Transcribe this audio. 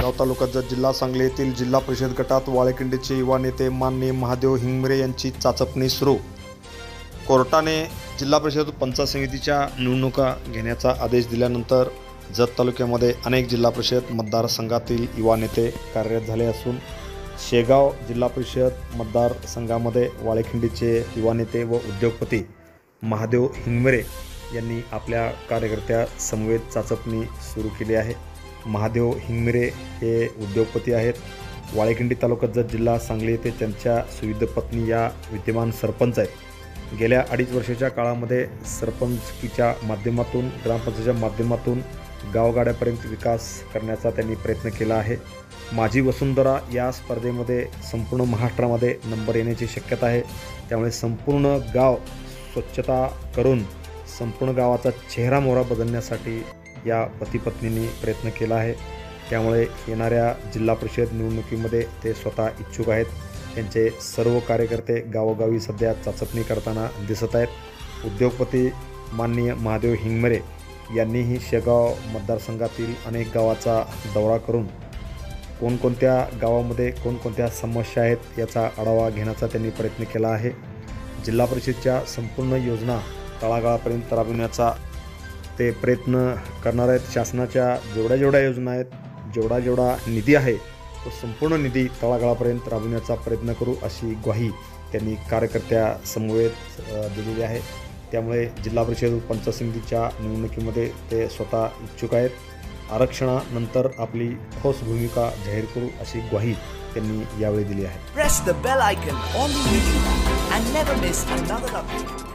शेगाव तालुक्यात जत जिल्हा सांगली येथील जिल्हा परिषद गटात वाळेकिंडीचे युवा नेते माननीय महादेव हिंगमिरे यांची चाचपणी सुरू। कोर्टाने जिल्हा परिषद पंचायत समितीच्या निवडणुका घेण्याचा आदेश दिल्यानंतर जत तालुक्यामध्ये अनेक जिल्हा परिषद मतदारसंघातील युवा नेते कार्यरत झाले असून शेगाव जिल्हा परिषद मतदारसंघामध्ये वाळेकिंडीचे युवा नेते व उद्योगपती महादेव हिंगमिरे यांनी आपल्या कार्यकर्त्या समवेत चाचपणी सुरू केली आहे। महादेव हिंगमिरे हे उद्योगपती आहेत। वाळेकिंडी तालुक्यात जत जिल्हा सांगली येथे त्यांच्या सुविध पत्नी या विद्यमान सरपंच आहेत। गेल्या 2.5 वर्षाच्या काळामध्ये सरपंचकीच्या माध्यमातून ग्रामपंचायतीच्या माध्यमातून गावगाड्यापर्यंत विकास करण्याचा त्यांनी प्रयत्न केला आहे। माझी वसुंधरा या स्पर्धेमध्ये संपूर्ण महाराष्ट्रामध्ये नंबर येण्याची शक्यता आहे। त्यामुळे संपूर्ण गाव स्वच्छता करून संपूर्ण गावाचा चेहरा मोहरा बदलण्यासाठी या पती पत्नींनी प्रयत्न केला आहे। त्यामुळे येणाऱ्या जिल्हा परिषद निवडणुकीमध्ये ते स्वतः इच्छुक आहेत। त्यांचे सर्व कार्यकर्ते गावोगावी सध्या चाचपणी करताना दिसत आहेत। उद्योगपती माननीय महादेव हिंगमिरे यांनीही शेगाव मतदारसंघातील अनेक गावाचा दौरा करून कोणकोणत्या गावामध्ये कोणकोणत्या समस्या आहेत याचा आढावा घेण्याचा त्यांनी प्रयत्न केला आहे। जिल्हा परिषदच्या संपूर्ण योजना तळागाळापर्यंत राबविण्याचा ते प्रयत्न करणार आहेत। शासनाच्या जेवढ्या योजना आहेत, जेवढा निधी आहे तो संपूर्ण निधी तळागाळापर्यंत राबविण्याचा प्रयत्न करू अशी ग्वाही त्यांनी कार्यकर्त्या समवेत दिलेली आहे। त्यामुळे जिल्हा परिषद पंचायत समितीच्या निवडणुकीमध्ये ते स्वतः इच्छुक आहेत। आरक्षणानंतर आपली ठोस भूमिका जाहीर करू अशी ग्वाही त्यांनी यावेळी दिली आहे। Press the bell icon on the video and never miss another update.